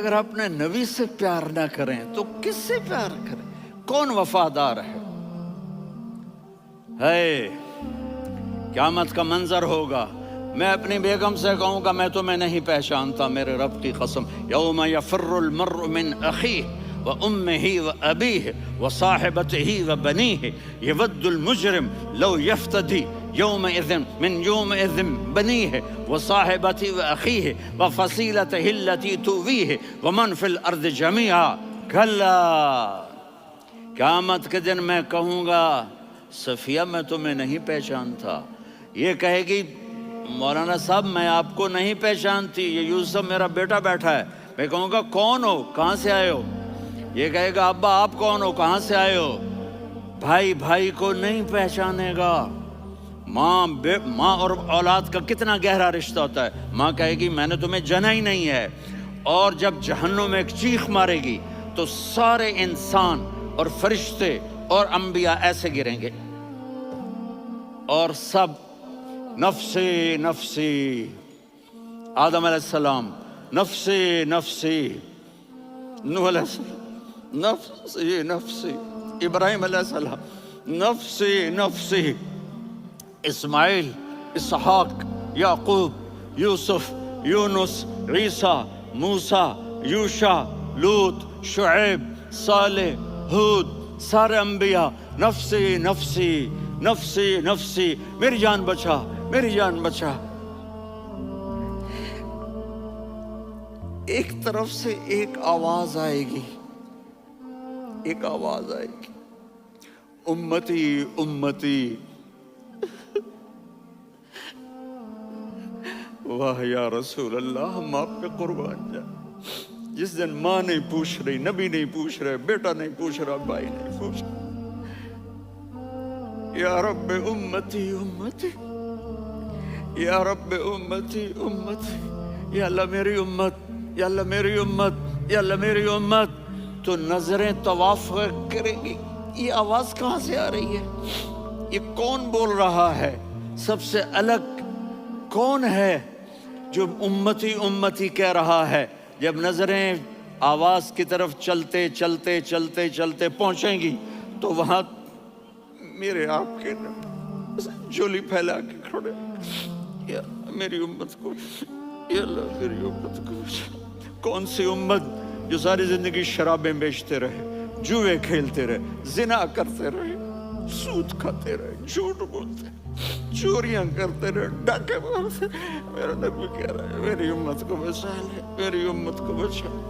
اگر اپنے نبی سے پیار نہ کریں تو کس سے پیار کریں؟ کون وفادار ہے؟ قیامت کا منظر ہوگا، میں اپنی بیگم سے کہوں گا میں تمہیں نہیں پہچانتا، میرے رب کی قسم، یوم یفر المرء من اخیہ وامہ وابیہ وصاحبتہ وبنیہ یود المجرم لو یفتدی یومئذ من یومئذ بنیہ وصاحبتہ واخیہ وفصیلتہ التی تؤویہ ومن فی الارض جمیعا کلا، قیامت کے دن میں کہوں گا صفیہ میں تمہیں نہیں پہچانتا، یہ کہے گی مولانا صاحب میں آپ کو نہیں پہچانتی، یہ یوسف میرا بیٹا بیٹھا ہے، میں کہوں گا کون ہو، کہاں سے آئے ہو؟ یہ کہے گا ابا آپ کون ہو، کہاں سے آئے ہو؟ بھائی بھائی کو نہیں پہچانے گا۔ ماں اور اولاد کا کتنا گہرا رشتہ ہوتا ہے، ماں کہے گی میں نے تمہیں جنا ہی نہیں ہے، اور جب جہنم میں ایک چیخ مارے گی تو سارے انسان اور فرشتے اور انبیاء ایسے گریں گے اور سب نفسی نفسی، آدم علیہ السلام نفسی نفسی، نوح علیہ السلام نفسی نفسی، ابراہیم علیہ السلام نفسی نفسی، اسماعیل، اسحاق، یعقوب، یوسف، یونس، عیسیٰ، موسیٰ، یوشع، لوط، شعیب، صالح، ہود، سارے انبیاء نفسی نفسی نفسی نفسی، میری جان بچا میری جان بچا۔ ایک طرف سے ایک آواز آئے گی، ایک آواز آئے گی، امتی امتی، واہ یا رسول اللہ ہم آپ پہ قربان جائیں۔ جس دن ماں نہیں پوچھ رہی، نبی نہیں پوچھ رہے، بیٹا نہیں پوچھ رہا، بھائی نہیں پوچھ رہا، یا رب امتی امتی، یا رب امتی امتی، یا اللہ میری امت، یا اللہ میری امت، یا اللہ میری امت، تو نظریں طواف کریں گی، یہ آواز کہاں سے آ رہی ہے؟ یہ کون بول رہا ہے؟ سب سے الگ کون ہے جو امتی امتی کہہ رہا ہے؟ جب نظریں آواز کی طرف چلتے چلتے چلتے چلتے پہنچیں گی تو وہاں میرے آپ کے جھولی پھیلا کے کھڑے، یا میری امت کو، یا اللہ میری امت کو۔ کون سی امت جو ساری زندگی شرابیں بیچتے رہے، جوئے کھیلتے رہے، زنا کرتے رہے، سود کھاتے رہے، جھوٹ بولتے رہے، چوریاں کرتے رہے، ڈاکے مارتے رہے؟ میرا نبی کہہ رہا ہے میری امت کو بچا لے، میری امت کو بچا لے۔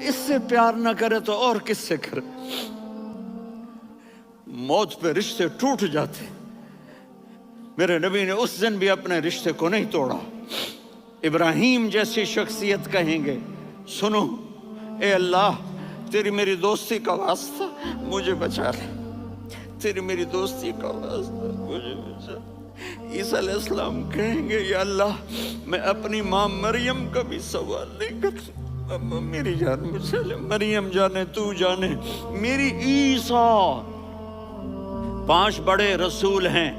اس سے پیار نہ کرے تو اور کس سے کرے؟ موت پہ رشتے ٹوٹ جاتے، میرے نبی نے اس دن بھی اپنے رشتے کو نہیں توڑا۔ ابراہیم جیسی شخصیت کہیں گے سنو اے اللہ تیری میری دوستی کا واسطہ مجھے بچا لے، تیری میری دوستی کا واسطہ مجھے بچا لے۔ عیسیٰ علیہ السلام کہیں گے یا اللہ میں اپنی ماں مریم کا بھی سوال نہیں کرتا، میری جان بچا لے، مریم جانے تو جانے میری عیسیٰ۔ 5 بڑے رسول ہیں،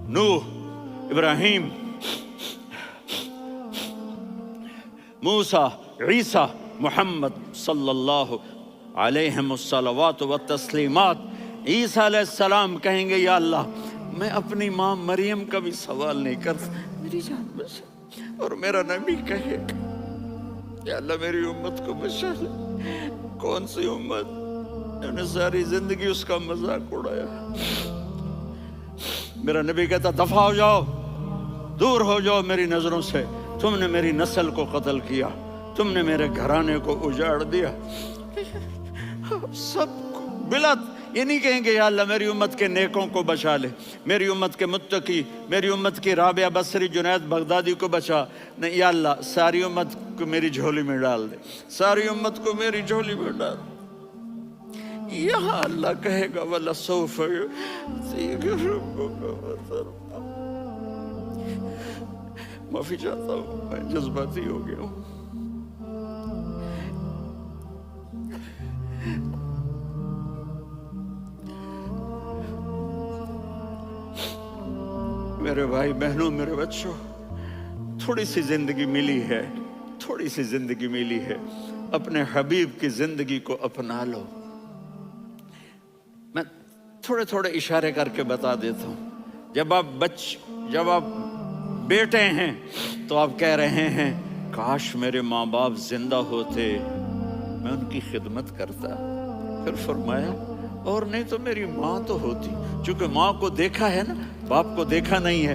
نوح، ابراہیم، موسیٰ، عیسیٰ، محمد صلی اللہ علیہ الصلوات والتسلیمات۔ عیسیٰ علیہ السلام کہیں گے یا اللہ میں اپنی ماں مریم کا بھی سوال نہیں کرتا، میری جان بچا۔ اور میرا نبی کہے گا یا اللہ میری امت کو بچا لے۔ کون سی امت جنہوں نے ساری زندگی اس کا مذاق اڑایا؟ میرا نبی کہتا دفع ہو جاؤ، دور ہو جاؤ میری نظروں سے، تم نے میری نسل کو قتل کیا، تم نے میرے گھرانے کو اجاڑ دیا۔ سب کو بلا یہ نہیں کہیں گے یا اللہ میری امت کے نیکوں کو بچا لے، میری امت کے متقی، میری امت کی رابعہ بصری، جنید بغدادی کو بچا، نہیں یا اللہ ساری امت کو میری جھولی میں ڈال دے، ساری امت کو میری جھولی میں ڈال دے۔ یہاں اللہ کہے گا وَلَسَوْفَ يُعْطِيكَ رَبُّكَ فَتَرْضَىٰ۔ معافی چاہتا ہوں میں جذباتی ہو گیا ہوں۔ میرے بھائی بہنوں، میرے بچوں، تھوڑی سی زندگی ملی ہے، تھوڑی سی زندگی ملی ہے، اپنے حبیب کی زندگی کو اپنا لو۔ میں تھوڑے تھوڑے اشارے کر کے بتا دیتا ہوں۔ جب آپ بیٹے ہیں تو آپ کہہ رہے ہیں کاش میرے ماں باپ زندہ ہوتے، میں ان کی خدمت کرتا۔ پھر فرمایا اور نہیں تو میری ماں تو ہوتی، چونکہ ماں کو دیکھا ہے نا، باپ کو دیکھا نہیں ہے،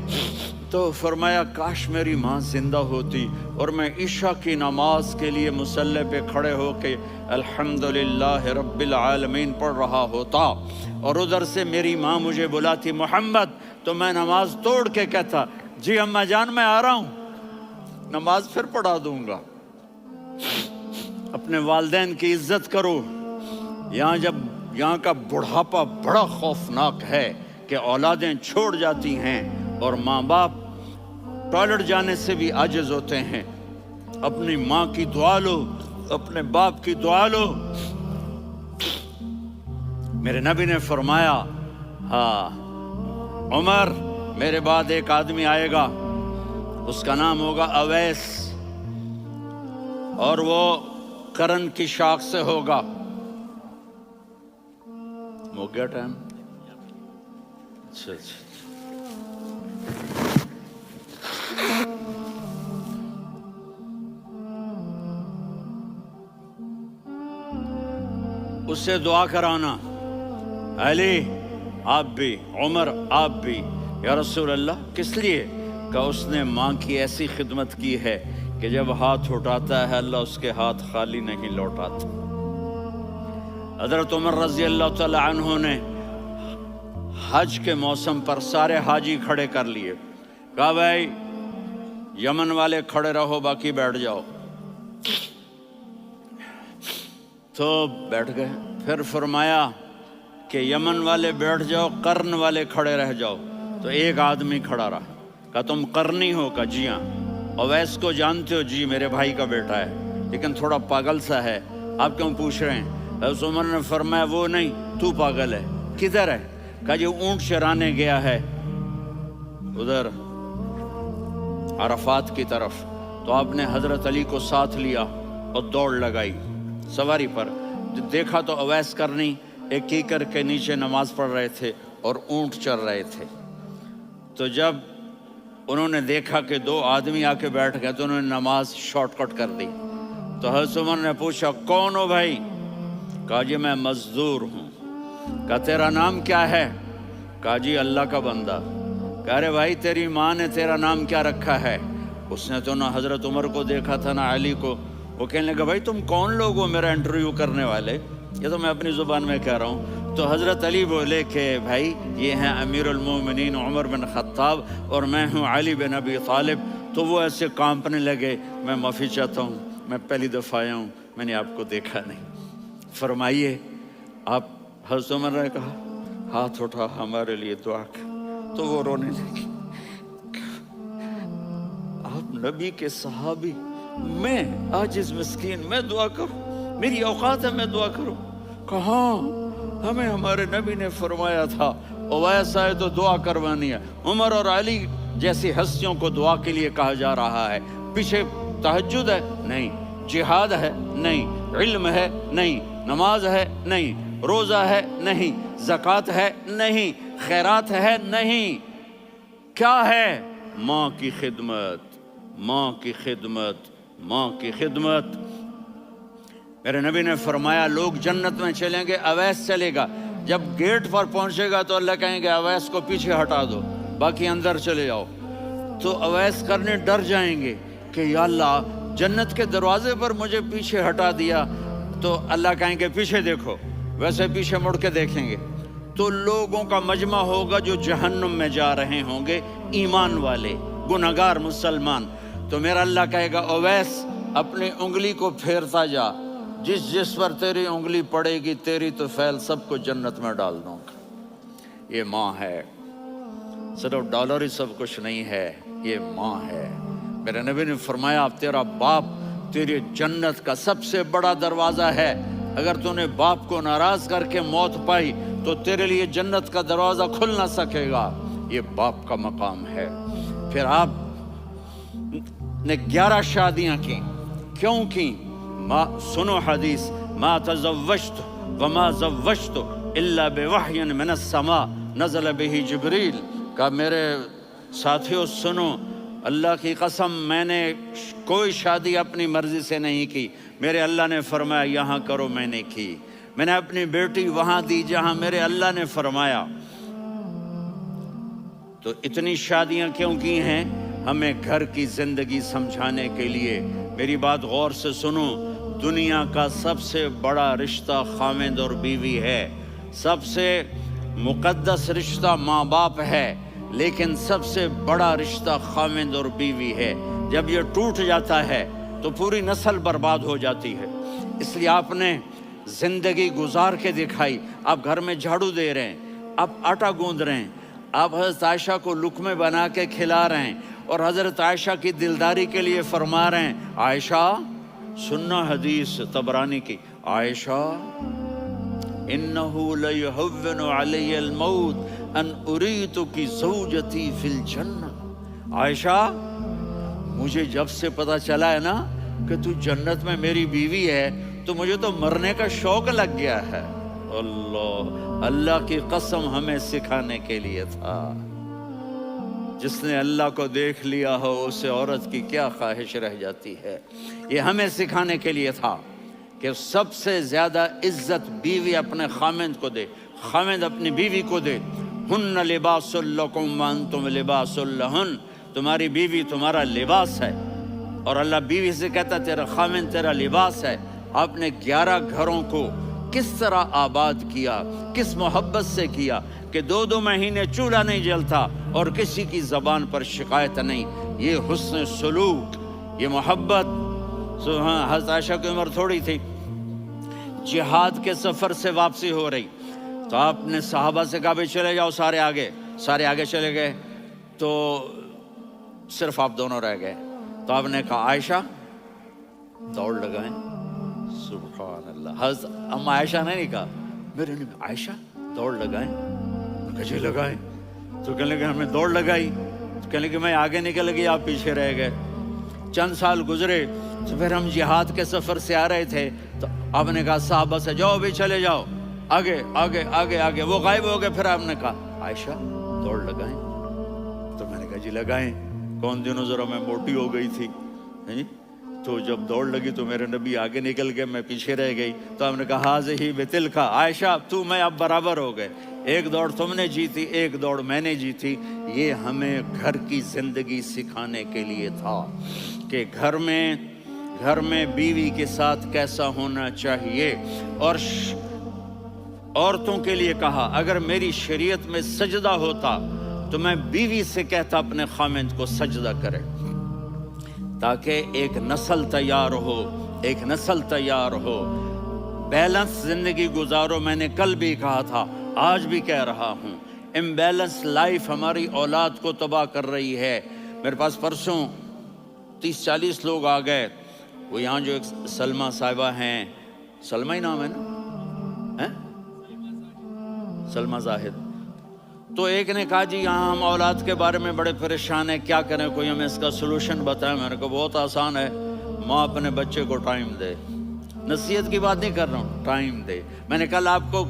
تو فرمایا کاش میری ماں زندہ ہوتی اور میں عشاء کی نماز کے لیے مصلی پہ کھڑے ہو کے الحمدللہ رب العالمین پڑھ رہا ہوتا، اور ادھر سے میری ماں مجھے بلاتی محمد، تو میں نماز توڑ کے کہتا جی اماں جان میں آ رہا ہوں، نماز پھر پڑھا دوں گا۔ اپنے والدین کی عزت کرو۔ یہاں کا بڑھاپا بڑا خوفناک ہے کہ اولادیں چھوڑ جاتی ہیں اور ماں باپ ٹوائلٹ جانے سے بھی عاجز ہوتے ہیں۔ اپنی ماں کی دعا لو، اپنے باپ کی دعا لو۔ میرے نبی نے فرمایا ہاں عمر میرے بعد ایک آدمی آئے گا، اس کا نام ہوگا اویس، اور وہ کرن کی شاخ سے ہوگا۔ ہو گیا ٹائم؟ اچھا اس سے دعا کرانا، علی آپ بھی، عمر آپ بھی، یا رسول اللہ کس لیے؟ کہ اس نے ماں کی ایسی خدمت کی ہے کہ جب ہاتھ اٹھاتا ہے اللہ اس کے ہاتھ خالی نہیں لوٹاتا۔ حضرت عمر رضی اللہ تعالی عنہ نے حج کے موسم پر سارے حاجی کھڑے کر لیے، کہا بھائی یمن والے کھڑے رہو باقی بیٹھ جاؤ، تو بیٹھ گئے۔ پھر فرمایا کہ یمن والے بیٹھ جاؤ، قرن والے کھڑے رہ جاؤ، تو ایک آدمی کھڑا رہا، کہا تم قرنی ہو؟ کہا جی ہاں۔ اویس کو جانتے ہو؟ جی میرے بھائی کا بیٹا ہے لیکن تھوڑا پاگل سا ہے، آپ کیوں پوچھ رہے ہیں؟ حضرت عمر نے فرمایا وہ نہیں، تو پاگل ہے۔ کدھر ہے؟ کہا جی اونٹ چرانے گیا ہے ادھر عرفات کی طرف۔ تو آپ نے حضرت علی کو ساتھ لیا اور دوڑ لگائی سواری پر۔ دیکھا تو اویس کرنی ایک کیکر کے نیچے نماز پڑھ رہے تھے اور اونٹ چر رہے تھے۔ تو جب انہوں نے دیکھا کہ دو آدمی آ کے بیٹھ گئے تو انہوں نے نماز شارٹ کٹ کر دی۔ تو حضرت عمر نے پوچھا کون ہو بھائی؟ کہا جی میں مزدور ہوں۔ کہا تیرا نام کیا ہے؟ کہا جی اللہ کا بندہ۔ کہا ارے بھائی تیری ماں نے تیرا نام کیا رکھا ہے؟ اس نے تو نہ حضرت عمر کو دیکھا تھا نہ علی کو۔ وہ کہنے لگا بھائی تم کون لوگ ہو میرا انٹرویو کرنے والے؟ یہ تو میں اپنی زبان میں کہہ رہا ہوں۔ تو حضرت علی بولے کہ بھائی یہ ہیں امیر المومنین عمر بن خطاب اور میں ہوں علی بن ابی طالب۔ تو وہ ایسے کانپنے لگے، میں معافی چاہتا ہوں، میں پہلی دفعہ آیا ہوں، میں نے آپ کو دیکھا نہیں، فرمائیے آپ۔ حضرت عمر نے کہا ہاتھ اٹھا ہمارے لیے دعا کر، تو وہ رونے لگی۔ آپ نبی کے صحابی، میں عاجز مسکین میں دعا کروں؟ میری اوقات ہے میں دعا کروں؟ کہاں، ہمیں ہمارے نبی نے فرمایا تھا اویس آئے تو دعا کروانی ہے۔ عمر اور علی جیسی ہستیوں کو دعا کے لیے کہا جا رہا ہے۔ پیچھے تہجد ہے؟ نہیں۔ جہاد ہے؟ نہیں۔ علم ہے؟ نہیں۔ نماز ہے؟ نہیں۔ روزہ ہے؟ نہیں۔ زکوٰۃ ہے؟ نہیں۔ خیرات ہے؟ نہیں۔ کیا ہے؟ ماں کی خدمت، ماں کی خدمت، ماں کی خدمت۔ میرے نبی نے فرمایا لوگ جنت میں چلیں گے، اویس چلے گا، جب گیٹ پر پہنچے گا تو اللہ کہیں گے اویس کو پیچھے ہٹا دو، باقی اندر چلے جاؤ۔ تو اویس کرنے ڈر جائیں گے کہ یا اللہ جنت کے دروازے پر مجھے پیچھے ہٹا دیا، تو اللہ کہیں گے پیچھے دیکھو، ویسے پیچھے مڑ کے دیکھیں گے تو لوگوں کا مجمع ہوگا جو جہنم میں جا رہے ہوں گے، ایمان والے، گنہگار مسلمان۔ تو میرا اللہ کہے گا اویس اپنی انگلی کو پھیرتا جا، جس پر تیری انگلی پڑے گی تیری تو فیل سب کو جنت میں ڈال دوں گا۔ یہ ماں ہے، صرف ڈالر ہی سب کچھ نہیں ہے، یہ ماں ہے۔ میرے نبی نے فرمایا تیرا باپ تیری جنت کا سب سے بڑا دروازہ ہے، اگر تو نے باپ کو ناراض کر کے موت پائی تو تیرے لیے جنت کا دروازہ کھل نہ سکے گا۔ یہ باپ کا مقام ہے۔ پھر آپ نے 11 شادیاں کی. کیوں کی؟ سنو حدیث، ما تزوجت وما زوجت الا بوحی من السماء نزل به جبریل. کہا میرے ساتھیوں سنو، اللہ کی قسم میں نے کوئی شادی اپنی مرضی سے نہیں کی. میرے اللہ نے فرمایا یہاں کرو، میں نے کی. میں نے اپنی بیٹی وہاں دی جہاں میرے اللہ نے فرمایا. تو اتنی شادیاں کیوں کی ہیں؟ ہمیں گھر کی زندگی سمجھانے کے لیے. میری بات غور سے سنو، دنیا کا سب سے بڑا رشتہ خاوند اور بیوی ہے. سب سے مقدس رشتہ ماں باپ ہے، لیکن سب سے بڑا رشتہ خاوند اور بیوی ہے. جب یہ ٹوٹ جاتا ہے تو پوری نسل برباد ہو جاتی ہے. اس لیے آپ نے زندگی گزار کے دکھائی. آپ گھر میں جھاڑو دے رہے ہیں، آپ آٹا گوندھ رہے ہیں، آپ حضرت عائشہ کو لقمے بنا کے کھلا رہے ہیں، اور حضرت عائشہ کی دلداری کے لیے فرما رہے ہیں عائشہ سننا حدیث طبرانی کی، عائشہ انہو لیہون علی الموت ان اریتکی زوجتی فی الجنہ. عائشہ مجھے جب سے پتا چلا ہے نا کہ تو جنت میں میری بیوی ہے تو مجھے تو مرنے کا شوق لگ گیا ہے. اللہ کی قسم ہمیں سکھانے کے لیے تھا. جس نے اللہ کو دیکھ لیا ہو اسے عورت کی کیا خواہش رہ جاتی ہے. یہ ہمیں سکھانے کے لیے تھا کہ سب سے زیادہ عزت بیوی اپنے خاوند کو دے، خاوند اپنی بیوی کو دے. ہن لباس لکم وانتم لباس لہن، تمہاری بیوی تمہارا لباس ہے. اور اللہ بیوی سے کہتا تیرا خاوند تیرا لباس ہے. آپ نے 11 گھروں کو کس طرح آباد کیا، کس محبت سے کیا کہ 2 مہینے چولہا نہیں جلتا اور کسی کی زبان پر شکایت نہیں. یہ حسن سلوک، یہ محبت. حضرت عائشہ کی عمر تھوڑی تھی، جہاد کے سفر سے واپسی ہو رہی تو آپ نے صحابہ سے کہا بھی چلے جاؤ سارے آگے چلے گئے تو صرف آپ دونوں رہ گئے. تو آپ نے کہا عائشہ دوڑ لگائیں. سبحان اللہ. حضرت اما عائشہ نے نہیں کہا، میرے نے عائشہ دوڑ لگائیں. کہا لگائیں. تو کہنے لگے ہمیں دوڑ لگائی. تو کہنے لگے میں آگے نکل گئی، آپ پیچھے رہ گئے. چند سال گزرے تو پھر ہم جہاد کے سفر سے آ رہے تھے تو آپ نے کہا صحابہ سے جاؤ بھی چلے جاؤ آگے. وہ غائب ہو گئے. پھر آپ نے کہا عائشہ دوڑ لگائیں. تو میں نے کہا جی لگائیں. کون دنوں ذرا میں موٹی ہو گئی تھی، تو جب دوڑ لگی تو میرے نبی آگے نکل گئے، میں پیچھے رہ گئی. تو ہم نے کہا ہاذہ بتلکا، عائشہ تو میں اب برابر ہو گئے. ایک دوڑ تم نے جیتی، ایک دوڑ میں نے جیتی. یہ ہمیں گھر کی زندگی سکھانے کے لیے تھا کہ گھر میں بیوی کے ساتھ کیسا ہونا چاہیے. اور عورتوں کے لیے کہا اگر میری شریعت میں سجدہ ہوتا تو میں بیوی سے کہتا اپنے خاوند کو سجدہ کرے، تاکہ ایک نسل تیار ہو. بیلنس زندگی گزارو. میں نے کل بھی کہا تھا، آج بھی کہہ رہا ہوں، امبیلنس لائف ہماری اولاد کو تباہ کر رہی ہے. میرے پاس پرسوں 30-40 لوگ آ گئے. وہ یہاں جو ایک سلمہ صاحبہ ہیں، سلمہ ہی نام ہے نا، سلمہ زاہد. تو ایک نے کہا جی یہاں ہم اولاد کے بارے میں بڑے پریشان ہیں، کیا کریں، کوئی ہمیں اس کا سلوشن بتائیں. میں نے کہا بہت آسان ہے، ماں اپنے بچے کو ٹائم دے. نصیحت کی بات نہیں کر رہا ہوں، ٹائم دے. میں نے کل آپ کو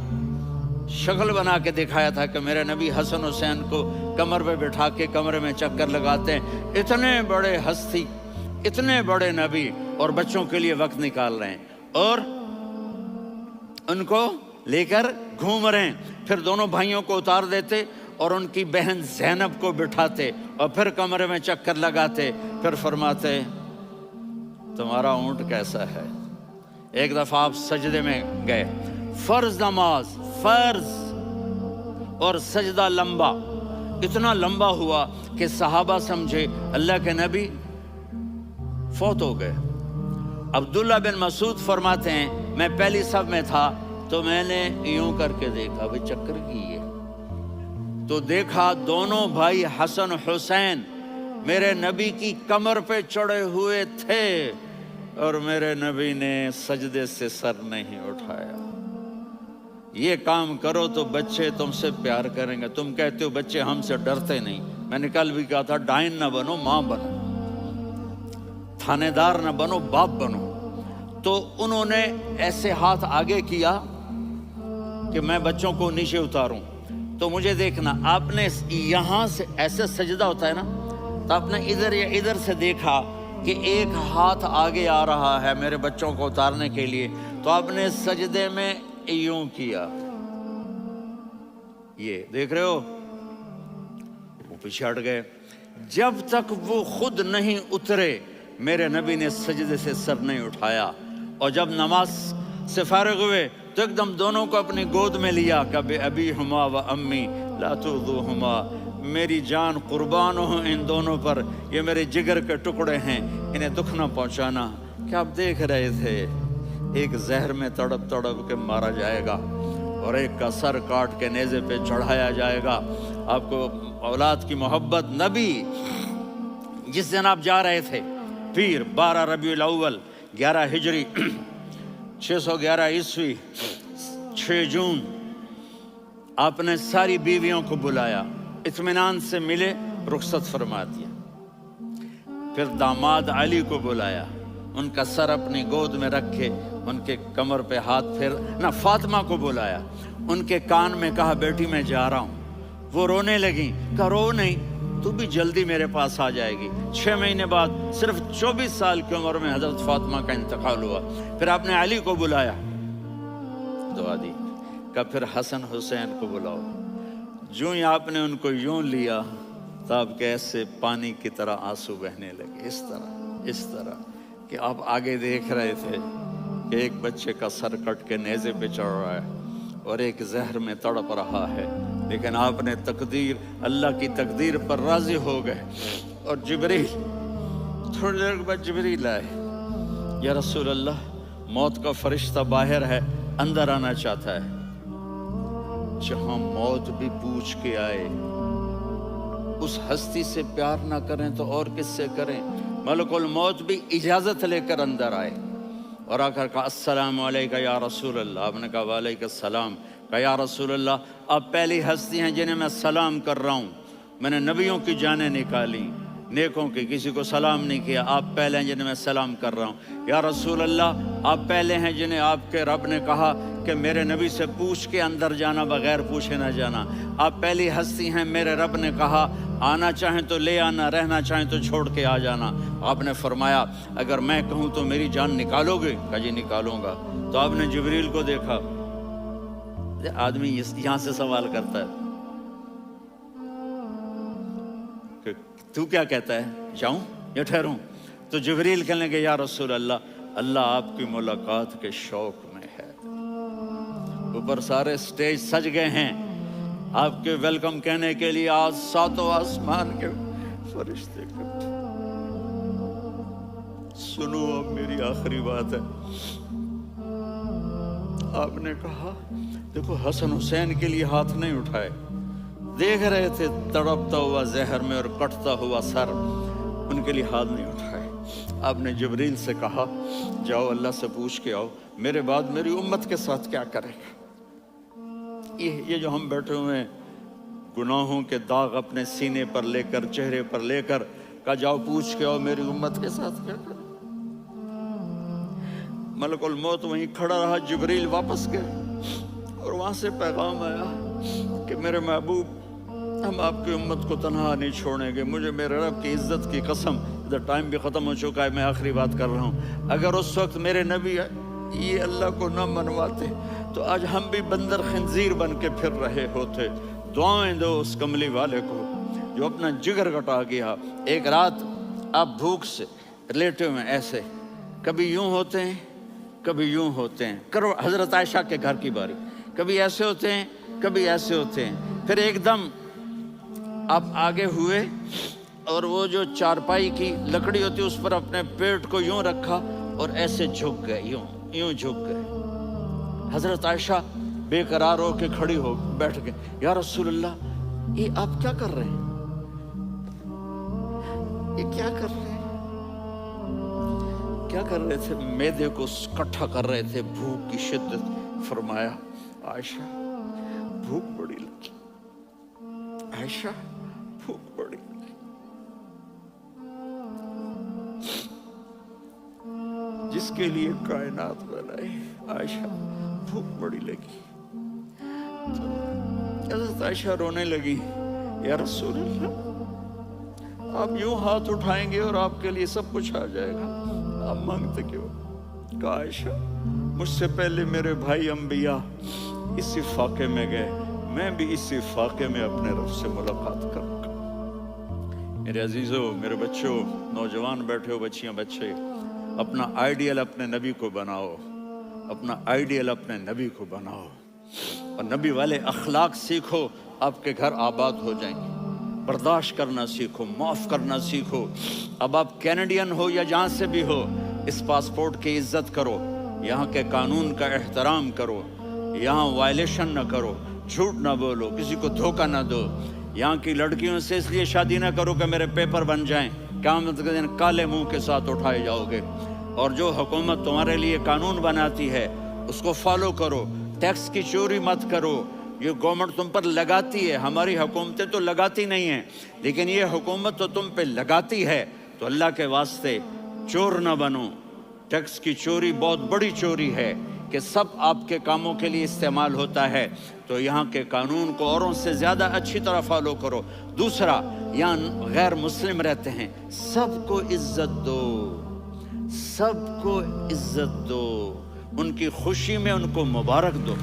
شکل بنا کے دکھایا تھا کہ میرے نبی حسن حسین کو کمر پہ بٹھا کے کمرے میں چکر لگاتے ہیں. اتنے بڑے ہستی، اتنے بڑے نبی، اور بچوں کے لیے وقت نکال رہے ہیں اور ان کو لے کر گھوم رہے ہیں. پھر دونوں بھائیوں کو اتار دیتے اور ان کی بہن زینب کو بٹھاتے اور پھر کمرے میں چکر لگاتے. پھر فرماتے تمہارا اونٹ کیسا ہے. ایک دفعہ آپ سجدے میں گئے، فرض نماز، فرض، اور سجدہ لمبا، اتنا لمبا ہوا کہ صحابہ سمجھے اللہ کے نبی فوت ہو گئے. عبداللہ بن مسعود فرماتے ہیں میں پہلی صف میں تھا تو میں نے یوں کر کے دیکھا، بھئی چکر کی ہے، تو دیکھا دونوں بھائی حسن حسین میرے نبی کی کمر پہ چڑھے ہوئے تھے اور میرے نبی نے سجدے سے سر نہیں اٹھایا. یہ کام کرو تو بچے تم سے پیار کریں گے. تم کہتے ہو بچے ہم سے ڈرتے نہیں. میں نے کل بھی کہا تھا ڈائن نہ بنو، ماں بنو. تھانے دار نہ بنو، باپ بنو۔ تو انہوں نے ایسے ہاتھ آگے کیا کہ میں بچوں کو نیچے اتاروں۔ تو مجھے دیکھنا، آپ نے یہاں سے ایسے سجدہ ہوتا ہے نا، تو آپ نے ادھر یا ادھر سے دیکھا کہ ایک ہاتھ آگے آ رہا ہے میرے بچوں کو اتارنے کے لیے، تو آپ نے سجدے میں یوں کیا، یہ دیکھ رہے ہو، وہ پیچھے ہٹ گئے۔ جب تک وہ خود نہیں اترے میرے نبی نے سجدے سے سر نہیں اٹھایا۔ اور جب نماز سے فارغ ہوئے تو ایک دم دونوں کو اپنی گود میں لیا، کبھی ابی ہما و امی لا تؤذوہما، میری جان قربان ہو ان دونوں پر، یہ میرے جگر کے ٹکڑے ہیں، انہیں دکھ نہ پہنچانا۔ کیا آپ دیکھ رہے تھے؟ ایک زہر میں تڑپ تڑپ کے مارا جائے گا اور ایک کا سر کاٹ کے نیزے پہ چڑھایا جائے گا۔ آپ کو اولاد کی محبت، نبی جس دن آپ جا رہے تھے، پیر 12 ربیع الاول 11 ہجری 611 عیسوی 6 جون، آپ نے ساری بیویوں کو بلایا، اطمینان سے ملے، رخصت فرما دیا۔ پھر داماد علی کو بلایا، ان کا سر اپنی گود میں رکھے، ان کے کمر پہ ہاتھ پھیر نہ، فاطمہ کو بلایا، ان کے کان میں کہا بیٹی میں جا رہا ہوں۔ وہ رونے لگیں، کہا رو نہیں، تو بھی جلدی میرے پاس آ جائے گی۔ 6 مہینے بعد صرف 24 سال کی عمر میں حضرت فاطمہ کا انتقال ہوا۔ پھر آپ نے علی کو بلایا، دعا دی، کہا پھر حسن حسین کو بلاؤ۔ جو ہی آپ نے ان کو یوں لیا تو آپ کے ایسے پانی کی طرح آنسو بہنے لگے، اس طرح کہ آپ آگے دیکھ رہے تھے کہ ایک بچے کا سر کٹ کے نیزے پہ چڑھ رہا ہے اور ایک زہر میں تڑپ رہا ہے، لیکن آپ نے تقدیر، اللہ کی تقدیر پر راضی ہو گئے۔ اور جبریل، تھوڑی دیر کے بعد جبریل آئے، یا رسول اللہ موت کا فرشتہ باہر ہے، اندر آنا چاہتا ہے۔ جہاں موت بھی پوچھ کے آئے، اس ہستی سے پیار نہ کریں تو اور کس سے کریں؟ ملک الموت بھی اجازت لے کر اندر آئے اور آ کر کہا السلام علیکہ یا رسول اللہ۔ آپ نے کہا وعلیکم السلام۔ کہا یا رسول اللہ، آپ پہلی ہستی ہیں جنہیں میں سلام کر رہا ہوں، میں نے نبیوں کی جانیں نکالی، نیکوں کی، کسی کو سلام نہیں کیا، آپ پہلے ہیں جنہیں میں سلام کر رہا ہوں۔ یا رسول اللہ، آپ پہلے ہیں جنہیں آپ کے رب نے کہا کہ میرے نبی سے پوچھ کے اندر جانا، بغیر پوچھے نہ جانا۔ آپ پہلی ہستی ہیں، میرے رب نے کہا آنا چاہیں تو لے آنا، رہنا چاہیں تو چھوڑ کے آ جانا۔ آپ نے فرمایا اگر میں کہوں تو میری جان نکالو گے؟ کہا جی نکالوں گا۔ تو آپ نے جبریل کو دیکھا، آدمی یہاں سے سوال کرتا ہے کہ تو کیا کہتا ہے، جاؤں یا ٹھہروں؟ تو جبریل کہنے لگے یا رسول اللہ، اللہ آپ کی ملاقات کے شوق میں ہے۔ اوپر سارے سٹیج سج گئے ہیں آپ کے ویلکم کہنے کے لیے، آج 7 آسمان کے فرشتے اکٹھے۔ سنو اب میری آخری بات ہے۔ آپ نے کہا دیکھو حسن حسین کے لیے ہاتھ نہیں اٹھائے، دیکھ رہے تھے تڑپتا ہوا زہر میں اور کٹتا ہوا سر، ان کے لیے ہاتھ نہیں اٹھائے۔ آپ نے جبریل سے کہا جاؤ اللہ سے پوچھ کے آؤ میرے بعد میری امت کے ساتھ کیا کرے گا۔ یہ جو ہم بیٹھے ہوئے ہیں، گناہوں کے داغ اپنے سینے پر لے کر، چہرے پر لے کر، کہا جاؤ پوچھ کے آؤ میری امت کے ساتھ کیا کرے۔ ملک الموت وہیں کھڑا رہا، جبریل واپس گئے اور وہاں سے پیغام آیا کہ میرے محبوب، ہم آپ کی امت کو تنہا نہیں چھوڑیں گے، مجھے میرے رب کی عزت کی قسم، ادھر ٹائم بھی ختم ہو چکا ہے، میں آخری بات کر رہا ہوں، اگر اس وقت میرے نبی یہ اللہ کو نہ منواتے تو آج ہم بھی بندر خنزیر بن کے پھر رہے ہوتے۔ دعائیں دو اس کملی والے کو جو اپنا جگر کٹا گیا۔ ایک رات آپ بھوک سے لیٹے ہوئے ایسے، کبھی یوں ہوتے ہیں کبھی یوں ہوتے ہیں، کرو حضرت عائشہ کے گھر کی باری، کبھی ایسے ہوتے ہیں کبھی ایسے ہوتے ہیں، پھر ایک دم آپ آگے ہوئے اور وہ جو چارپائی کی لکڑی ہوتی اس پر اپنے پیٹ کو یوں رکھا اور ایسے جھک گئے، یوں جھک گئے۔ حضرت عائشہ بے قرار ہو کے کھڑی ہو بیٹھ گئے، یا رسول اللہ یہ آپ کیا کر رہے ہیں، یہ کیا کر رہے ہیں؟ کیا کر رہے تھے؟ معدے کو کٹھا کر رہے تھے، بھوک کی شدت۔ فرمایا عائشہ بھوک بڑی لگی، عائشہ بھوک بڑی لگی۔ جس کے لیے کائنات بنائی. عائشہ بھوک بڑی لگی تو حضرت عائشہ رونے لگی. یا رسول اللہ، آپ یوں ہاتھ اٹھائیں گے اور آپ کے لیے سب کچھ آ جائے گا، آپ مانگتے کیوں؟ کہا عائشہ مجھ سے پہلے میرے بھائی انبیاء اسی فاقے میں گئے، میں بھی اسی فاقے میں اپنے رب سے ملاقات کروں گا. میرے عزیزوں، میرے بچوں، نوجوان بیٹھے ہو، بچیاں بچے، اپنا آئیڈیل اپنے نبی کو بناؤ، اپنا آئیڈیل اپنے نبی کو بناؤ اور نبی والے اخلاق سیکھو، آپ کے گھر آباد ہو جائیں گے. برداشت کرنا سیکھو، معاف کرنا سیکھو. اب آپ کینیڈین ہو یا جہاں سے بھی ہو، اس پاسپورٹ کی عزت کرو، یہاں کے قانون کا احترام کرو، یہاں وائلیشن نہ کرو، جھوٹ نہ بولو، کسی کو دھوکہ نہ دو. یہاں کی لڑکیوں سے اس لیے شادی نہ کرو کہ میرے پیپر بن جائیں، قیامت کے دن کالے منہ کے ساتھ اٹھائے جاؤ گے. اور جو حکومت تمہارے لیے قانون بناتی ہے اس کو فالو کرو. ٹیکس کی چوری مت کرو، یہ گورنمنٹ تم پر لگاتی ہے، ہماری حکومتیں تو لگاتی نہیں ہیں، لیکن یہ حکومت تو تم پہ لگاتی ہے. تو اللہ کے واسطے چور نہ بنو. ٹیکس کی چوری بہت بڑی چوری ہے کہ سب آپ کے کاموں کے لیے استعمال ہوتا ہے. تو یہاں کے قانون کو اوروں سے زیادہ اچھی طرح فالو کرو. دوسرا، یہاں غیر مسلم رہتے ہیں، سب کو عزت دو، سب کو عزت دو، ان کی خوشی میں ان کو مبارک دو.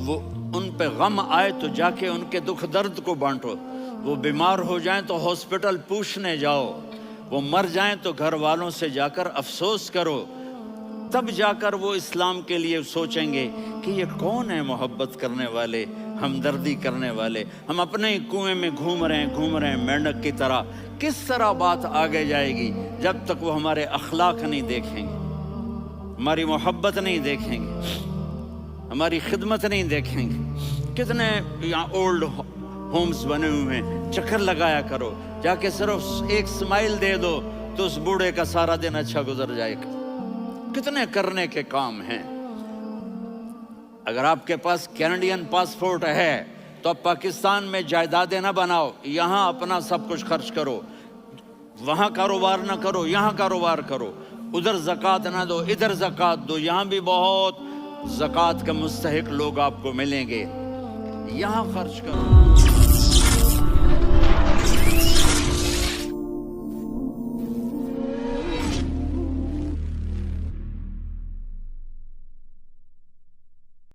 وہ ان پہ غم آئے تو جا کے ان کے دکھ درد کو بانٹو. وہ بیمار ہو جائیں تو ہاسپٹل پوچھنے جاؤ، وہ مر جائیں تو گھر والوں سے جا کر افسوس کرو. تب جا کر وہ اسلام کے لیے سوچیں گے کہ یہ کون ہے محبت کرنے والے، ہمدردی کرنے والے. ہم اپنے ہی کنویں میں گھوم رہے ہیں مینڈک کی طرح. کس طرح بات آگے جائے گی جب تک وہ ہمارے اخلاق نہیں دیکھیں گے، ہماری محبت نہیں دیکھیں گے، ہماری خدمت نہیں دیکھیں گے. کتنے یہاں اولڈ ہومز بنے ہوئے ہیں، چکر لگایا کرو، جا کے صرف ایک سمائل دے دو تو اس بوڑھے کا سارا دن اچھا گزر جائے گا. کتنے کرنے کے کام ہیں. اگر آپ کے پاس کینیڈین پاسپورٹ ہے تو اب پاکستان میں جائیدادیں نہ بناؤ، یہاں اپنا سب کچھ خرچ کرو. وہاں کاروبار نہ کرو، یہاں کاروبار کرو. ادھر زکوٰۃ نہ دو، ادھر زکوٰۃ دو. یہاں بھی بہت زکوٰۃ کے مستحق لوگ آپ کو ملیں گے، یہاں خرچ کرو.